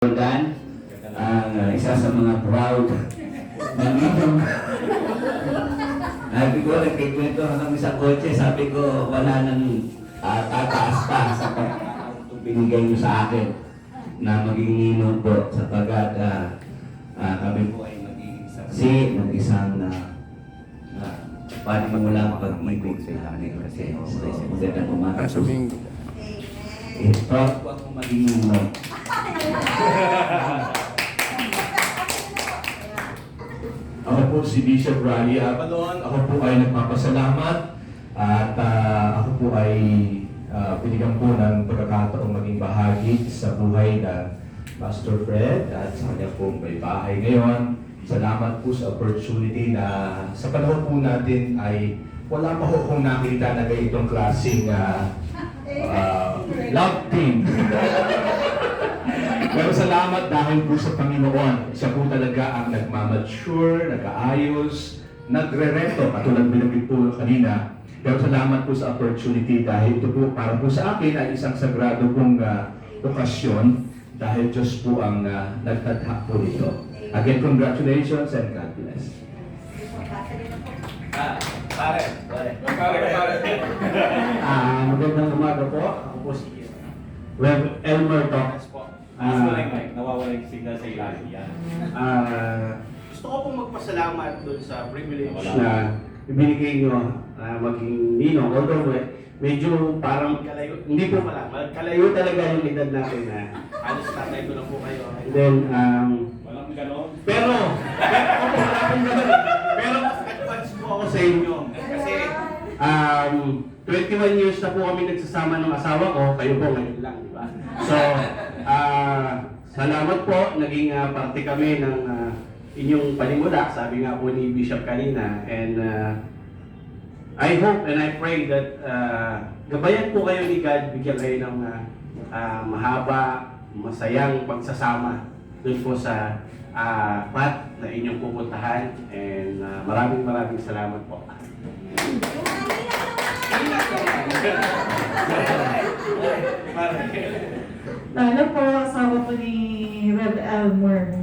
Dan, ang isa sa mga proud ng inyong sabi ko, nagkikwento kami sa kotse, sabi ko, wala nang tataas pa sa pagkakataon binigay nyo sa akin na maging ninong po sapagkat kami po ay magiging saksi ng isang panimula pag-ibig sa amin kasi maganda pumatas. Proud po ako maging ninong. Ako po si Bishop Rally Abalon. Ako po ay nagpapasalamat at ako po ay binigyan po ng pagkakataong maging bahagi sa buhay ng Pastor Fred at sa kanya po may bahay ngayon. Salamat po sa opportunity na sa panahon po natin ay wala pa ho kong nakita na ganitong klaseng love team. Pero salamat dahil po sa Panginoon. Siya po talaga ang nagmamature, nag-aayos, nagre-reto, katulad binanggit po kanina. Pero salamat po sa opportunity dahil ito po para po sa akin ay isang sagrado pong okasyon dahil Diyos po ang nagtadhak po nito. Again, congratulations and God bless. Pare. Magandang umaga po. Ako po si Rev. Elmer Tox. Nawawala yung signal sa ilalim yan. Gusto ko pong magpasalamat doon sa privilege na ibinigay nyo maging ninong. Although medyo parang kalayo, hindi po pala, kalayo talaga yung edad natin na alos tatay ko na po kayo. And then, Walang ganon. pero wala pong ganun. Pero advance po ako sa inyo. Kasi 21 years na po kami nagsasama ng asawa ko, kayo po ngayon lang, di ba? So, salamat po, naging parte kami ng inyong panimula, sabi nga po ni Bishop kanina, and I hope and I pray that gabayan po kayo ni God, bigyan kayo ng mahaba, masayang pagsasama doon po sa path na inyong pupuntahan, and maraming salamat po. Lalo po, asawa po ni Rev. Elmer.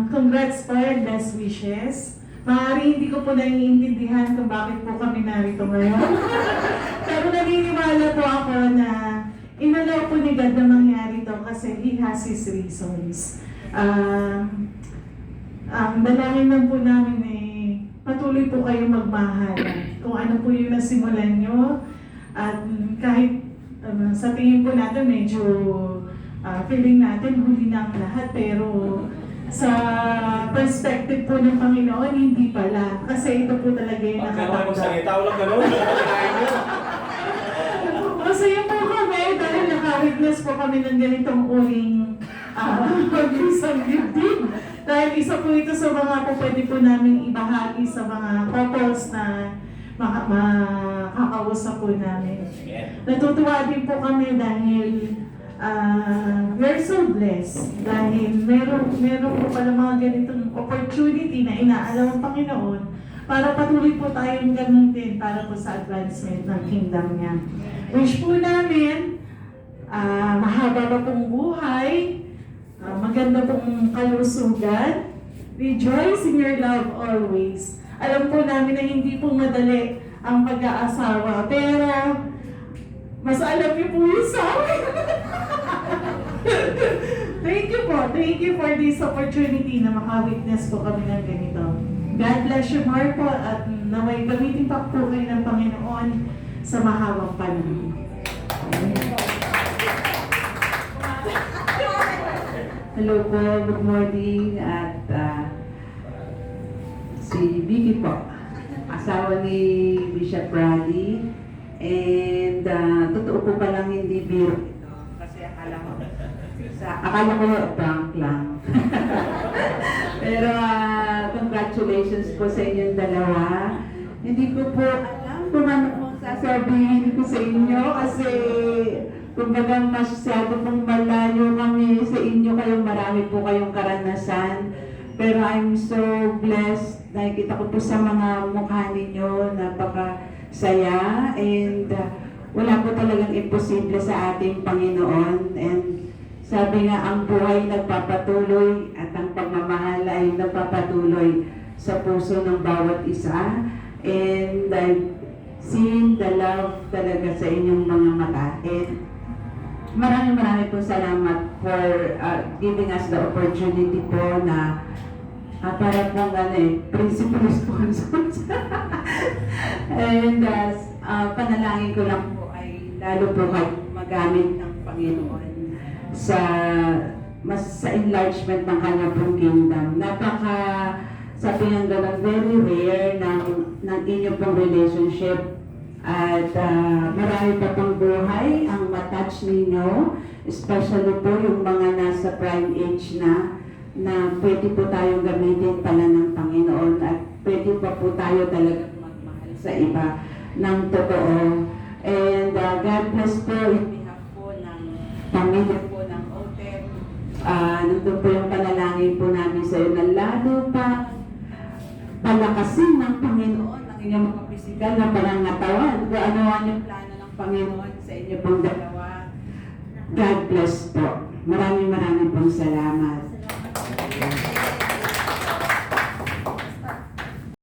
Congrats po and best wishes. Maaari hindi ko po naiintindihan kung bakit po kami narito ngayon. Pero naniniwala po ako na inalaw po ni God na mangyari to kasi He has His reasons. Ang dalangin lang po namin patuloy po kayong magmahalan. Kung ano po yung nasimulan nyo, at kahit sa tingin po natin medyo feeling natin huli na ang lahat, pero sa perspective po ng Panginoon, hindi pala. Kasi ito po talaga yung Pagkakaroon nakatanda. magsalita, walang ganon. Masaya po kami dahil naka-witness po kami ng ganitong uring isang dibdib. Dahil isa po ito sa mga po pwede po namin ibahagi sa mga couples na makakausap po namin. Natutuwa din po kami dahil we're so blessed. Dahil meron po pala mga ganitong opportunity na inaalaw ng Panginoon para patuloy po tayong gamitin para po sa advancement ng kingdom niya. Wish po namin mahaba pa pong buhay, maganda pong kalusugan. Rejoice in your love always. Alam po namin na hindi po madali ang pag-aasawa, pero mas alam niyo po yun sa amin. Thank you po. Thank you for this opportunity na maka-witness po kami ng ganito. God bless you more po at naway gamitin pa po kayo ng Panginoon sa mahabang panahon. Hello po, good morning at si Vicky po, asawa ni Bishop Rally, and totoo po palang hindi biro ito kasi akala ko prank lang. Pero congratulations po sa inyong dalawa. Hindi ko po alam kung ano pong sasabihin ko sa inyo kasi kumbaga masyado pong malayo kami sa inyo, kayong marami po kayong karanasan. Pero I'm so blessed. Nakikita ko po sa mga mukha ninyo, napakasaya. And wala po talagang imposible sa ating Panginoon. And Sabi nga, ang buhay nagpapatuloy at ang pagmamahal ay nagpapatuloy sa puso ng bawat isa. And I've seen the love talaga sa inyong mga mata. And maraming po salamat for giving us the opportunity po na para pong principal sponsors. And panalangin ko lang po ay lalo po kayo magamit ng Panginoon sa enlargement ng kanya pong kingdom. Sabi ng ganun, very rare ng inyo pong relationship. At marami pa pang buhay ang matouch ninyo, especially po yung mga nasa prime age na pwede po tayong gamitin pala ng Panginoon at pwede pa po tayo talaga magmahal sa iba ng totoo. And God bless po in behalf po ng pamilya po ng OTEP. Nandun po yung panalangin po namin sa iyo na lalo pa palakasin ng Panginoon ang inyong mga pisikal na pangangatawan. Kung ano yung plano ng Panginoon sa inyo pong dalawa. God bless po. Maraming pong salamat.